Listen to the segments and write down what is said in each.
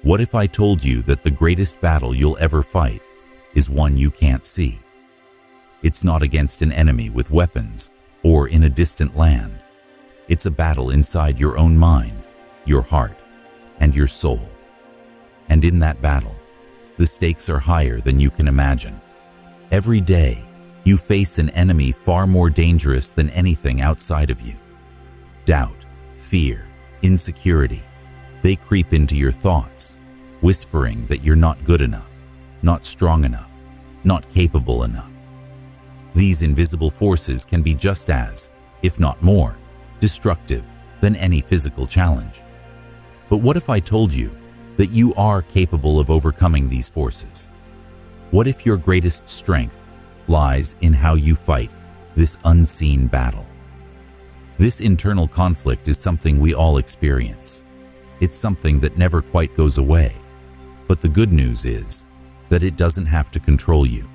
What if I told you that the greatest battle you'll ever fight is one you can't see? It's not against an enemy with weapons or in a distant land. It's a battle inside your own mind, your heart, and your soul. And in that battle, the stakes are higher than you can imagine. Every day, you face an enemy far more dangerous than anything outside of you. Doubt, fear, insecurity, they creep into your thoughts, whispering that you're not good enough, not strong enough, not capable enough. These invisible forces can be just as, if not more, destructive than any physical challenge. But what if I told you that you are capable of overcoming these forces? What if your greatest strength lies in how you fight this unseen battle? This internal conflict is something we all experience. It's something that never quite goes away. But the good news is that it doesn't have to control you.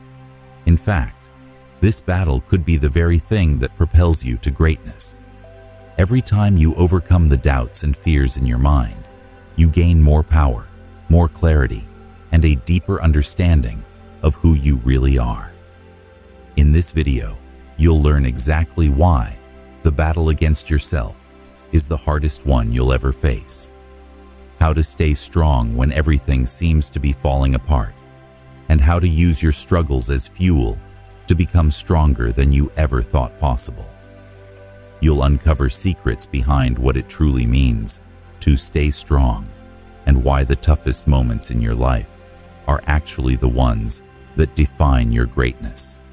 In fact, this battle could be the very thing that propels you to greatness. Every time you overcome the doubts and fears in your mind, you gain more power, more clarity, and a deeper understanding of who you really are. In this video, you'll learn exactly why the battle against yourself is the hardest one you'll ever face, how to stay strong when everything seems to be falling apart, and how to use your struggles as fuel to become stronger than you ever thought possible. You'll uncover secrets behind what it truly means to stay strong, and why the toughest moments in your life are actually the ones that define your greatness.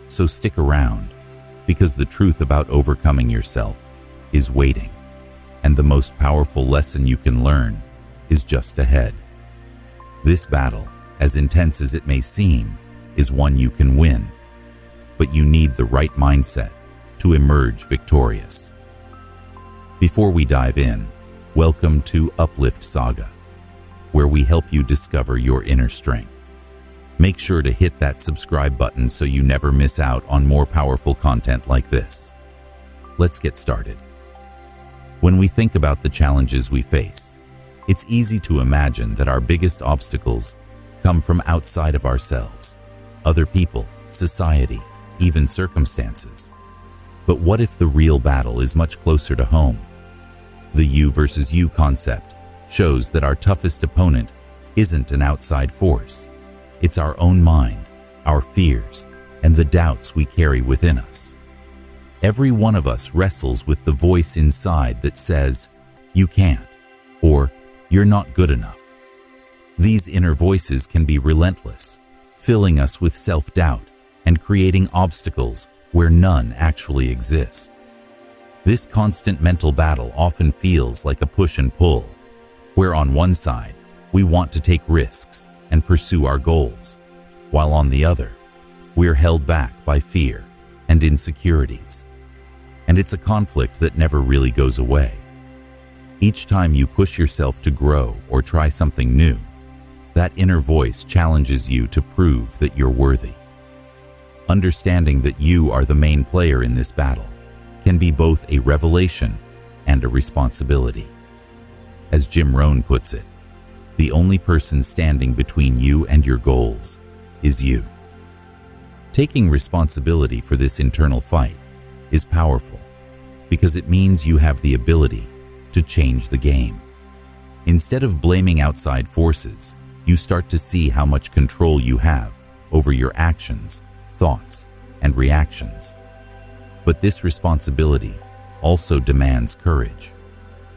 So stick around, because the truth about overcoming yourself is waiting, and the most powerful lesson you can learn is just ahead. This battle, as intense as it may seem, is one you can win, but you need the right mindset to emerge victorious. Before we dive in, welcome to Uplift Saga, where we help you discover your inner strength. Make sure to hit that subscribe button so you never miss out on more powerful content like this. Let's get started. When we think about the challenges we face, it's easy to imagine that our biggest obstacles come from outside of ourselves, other people, society, even circumstances. But what if the real battle is much closer to home? The you versus you concept shows that our toughest opponent isn't an outside force. It's our own mind, our fears, and the doubts we carry within us. Every one of us wrestles with the voice inside that says, "You can't," or "You're not good enough." These inner voices can be relentless, filling us with self-doubt and creating obstacles where none actually exist. This constant mental battle often feels like a push and pull, where on one side, we want to take risks and pursue our goals, while on the other, we're held back by fear and insecurities. And it's a conflict that never really goes away. Each time you push yourself to grow or try something new, that inner voice challenges you to prove that you're worthy. Understanding that you are the main player in this battle can be both a revelation and a responsibility. As Jim Rohn puts it, the only person standing between you and your goals is you. Taking responsibility for this internal fight is powerful because it means you have the ability to change the game. Instead of blaming outside forces, you start to see how much control you have over your actions, thoughts, and reactions. But this responsibility also demands courage.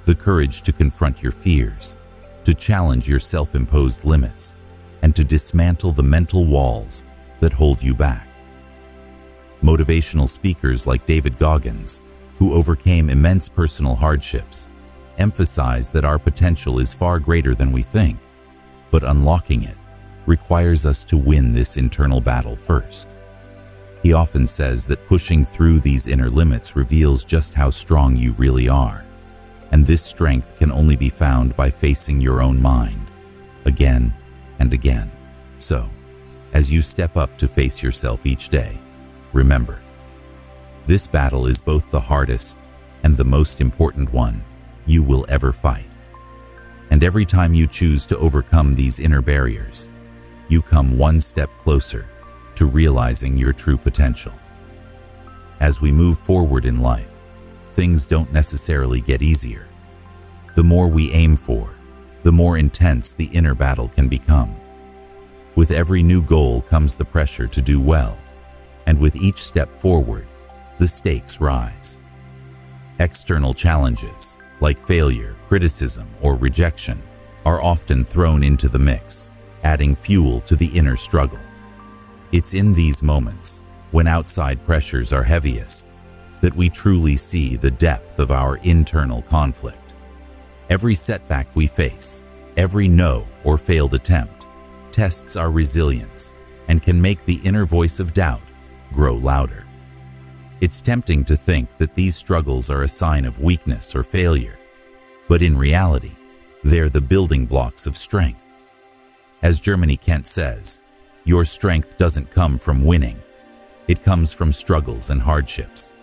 The courage to confront your fears, to challenge your self-imposed limits, and to dismantle the mental walls that hold you back. Motivational speakers like Goggins, who overcame immense personal hardships, emphasize that our potential is far greater than we think, but unlocking it requires us to win this internal battle first. He often says that pushing through these inner limits reveals just how strong you really are. And this strength can only be found by facing your own mind, again and again. So, as you step up to face yourself each day, remember, this battle is both the hardest and the most important one you will ever fight. And every time you choose to overcome these inner barriers, you come one step closer to realizing your true potential. As we move forward in life, things don't necessarily get easier. The more we aim for, the more intense the inner battle can become. With every new goal comes the pressure to do well, and with each step forward, the stakes rise. External challenges, like failure, criticism, or rejection, are often thrown into the mix, adding fuel to the inner struggle. It's in these moments, when outside pressures are heaviest, that we truly see the depth of our internal conflict. Every setback we face, every no or failed attempt, tests our resilience and can make the inner voice of doubt grow louder. It's tempting to think that these struggles are a sign of weakness or failure, but in reality, they're the building blocks of strength. As Germany Kent says, your strength doesn't come from winning. It comes from struggles and hardships.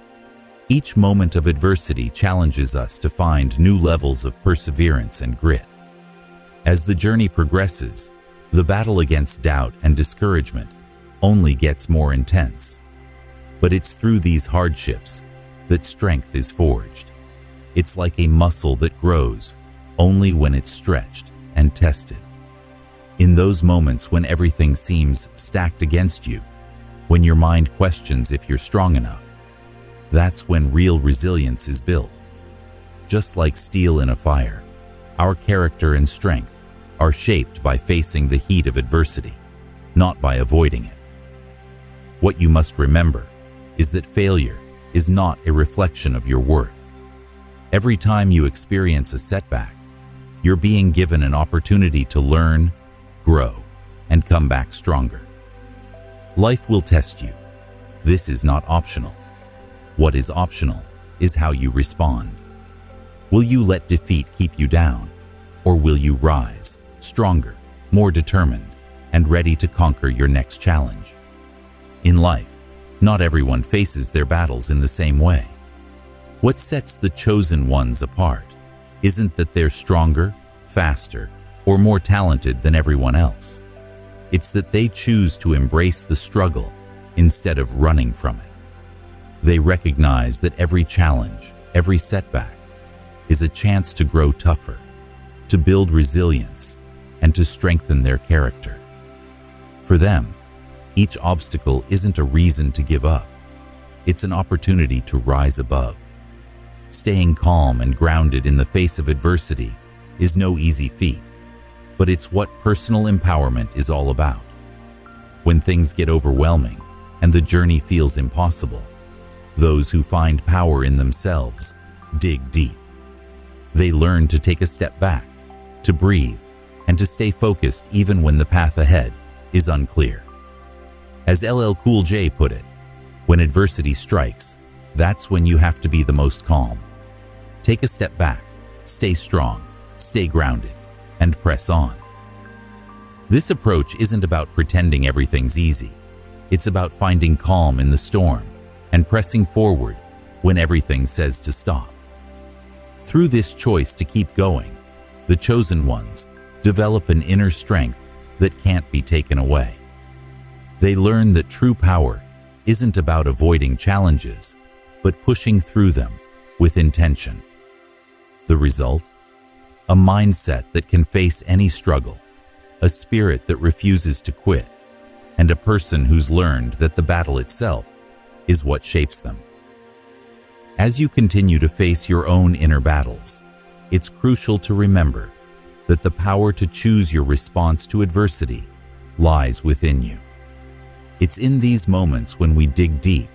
Each moment of adversity challenges us to find new levels of perseverance and grit. As the journey progresses, the battle against doubt and discouragement only gets more intense. But it's through these hardships that strength is forged. It's like a muscle that grows only when it's stretched and tested. In those moments when everything seems stacked against you, when your mind questions if you're strong enough, that's when real resilience is built. Just like steel in a fire, our character and strength are shaped by facing the heat of adversity, not by avoiding it. What you must remember is that failure is not a reflection of your worth. Every time you experience a setback, you're being given an opportunity to learn, grow, and come back stronger. Life will test you. This is not optional. What is optional is how you respond. Will you let defeat keep you down, or will you rise, stronger, more determined, and ready to conquer your next challenge? In life, not everyone faces their battles in the same way. What sets the chosen ones apart isn't that they're stronger, faster, or more talented than everyone else. It's that they choose to embrace the struggle instead of running from it. They recognize that every challenge, every setback, is a chance to grow tougher, to build resilience, and to strengthen their character. For them, each obstacle isn't a reason to give up. It's an opportunity to rise above. Staying calm and grounded in the face of adversity is no easy feat, but it's what personal empowerment is all about. When things get overwhelming and the journey feels impossible, those who find power in themselves dig deep. They learn to take a step back, to breathe, and to stay focused even when the path ahead is unclear. As LL Cool J put it, when adversity strikes, that's when you have to be the most calm. Take a step back, stay strong, stay grounded, and press on. This approach isn't about pretending everything's easy. It's about finding calm in the storm and pressing forward when everything says to stop. Through this choice to keep going, the chosen ones develop an inner strength that can't be taken away. They learn that true power isn't about avoiding challenges, but pushing through them with intention. The result? A mindset that can face any struggle, a spirit that refuses to quit, and a person who's learned that the battle itself is what shapes them. As you continue to face your own inner battles, it's crucial to remember that the power to choose your response to adversity lies within you. It's in these moments when we dig deep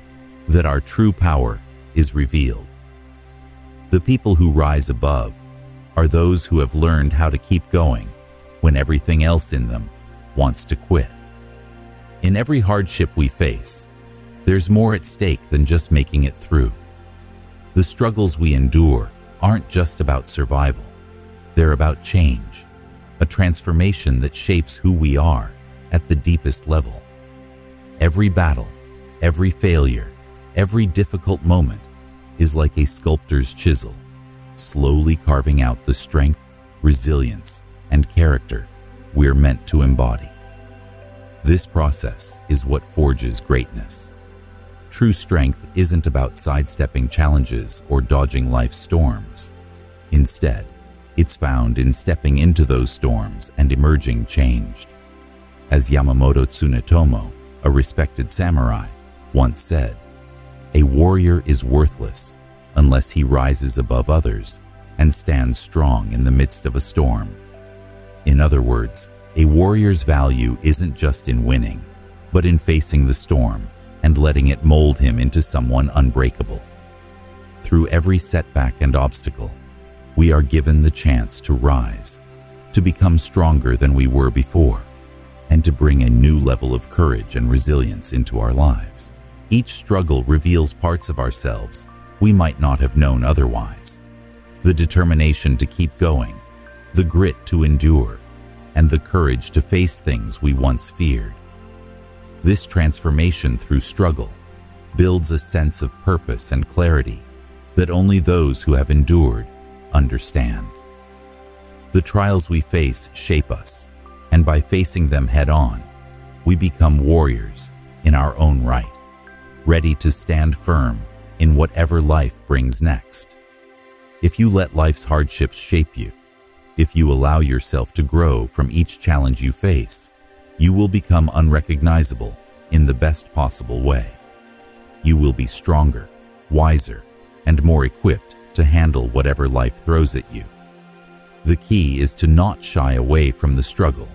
that our true power is revealed. The people who rise above are those who have learned how to keep going when everything else in them wants to quit. In every hardship we face, there's more at stake than just making it through. The struggles we endure aren't just about survival. They're about change, a transformation that shapes who we are at the deepest level. Every battle, every failure, every difficult moment is like a sculptor's chisel, slowly carving out the strength, resilience, and character we're meant to embody. This process is what forges greatness. True strength isn't about sidestepping challenges or dodging life's storms. Instead, it's found in stepping into those storms and emerging changed. As Yamamoto Tsunetomo, a respected samurai, once said, "A warrior is worthless unless he rises above others and stands strong in the midst of a storm." In other words, a warrior's value isn't just in winning, but in facing the storm and letting it mold him into someone unbreakable. Through every setback and obstacle, we are given the chance to rise, to become stronger than we were before, and to bring a new level of courage and resilience into our lives. Each struggle reveals parts of ourselves we might not have known otherwise. The determination to keep going, the grit to endure, and the courage to face things we once feared. This transformation through struggle builds a sense of purpose and clarity that only those who have endured understand. The trials we face shape us, and by facing them head-on, we become warriors in our own right, ready to stand firm in whatever life brings next. If you let life's hardships shape you, if you allow yourself to grow from each challenge you face, you will become unrecognizable in the best possible way. You will be stronger, wiser, and more equipped to handle whatever life throws at you. The key is to not shy away from the struggle,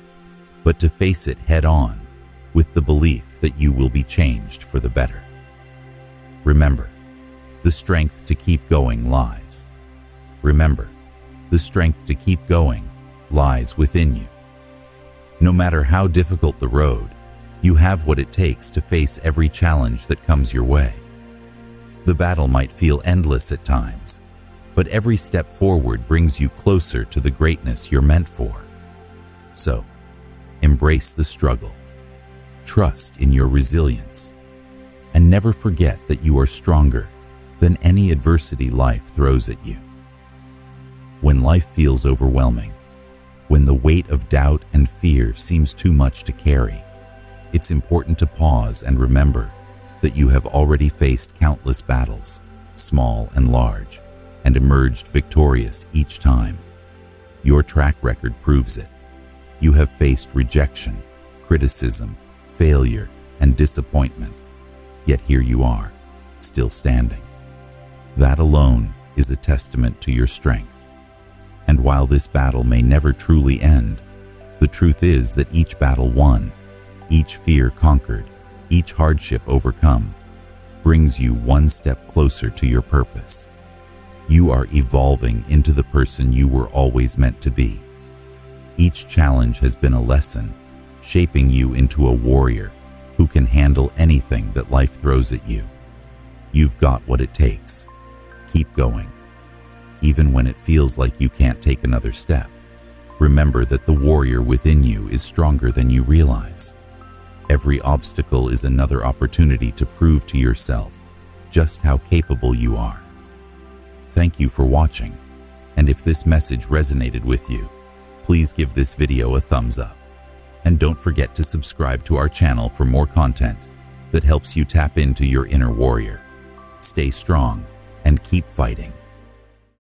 but to face it head-on with the belief that you will be changed for the better. Remember, the strength to keep going lies. Remember, the strength to keep going lies within you. No matter how difficult the road, you have what it takes to face every challenge that comes your way. The battle might feel endless at times, but every step forward brings you closer to the greatness you're meant for. So, embrace the struggle, trust in your resilience, and never forget that you are stronger than any adversity life throws at you. When life feels overwhelming, when the weight of doubt and fear seems too much to carry, it's important to pause and remember that you have already faced countless battles, small and large, and emerged victorious each time. Your track record proves it. You have faced rejection, criticism, failure, and disappointment, yet here you are, still standing. That alone is a testament to your strength. And while this battle may never truly end, the truth is that each battle won, each fear conquered, each hardship overcome, brings you one step closer to your purpose. You are evolving into the person you were always meant to be. Each challenge has been a lesson, shaping you into a warrior who can handle anything that life throws at you. You've got what it takes. Keep going. Even when it feels like you can't take another step, remember that the warrior within you is stronger than you realize. Every obstacle is another opportunity to prove to yourself just how capable you are. Thank you for watching, and if this message resonated with you, please give this video a thumbs up. And don't forget to subscribe to our channel for more content that helps you tap into your inner warrior. Stay strong and keep fighting.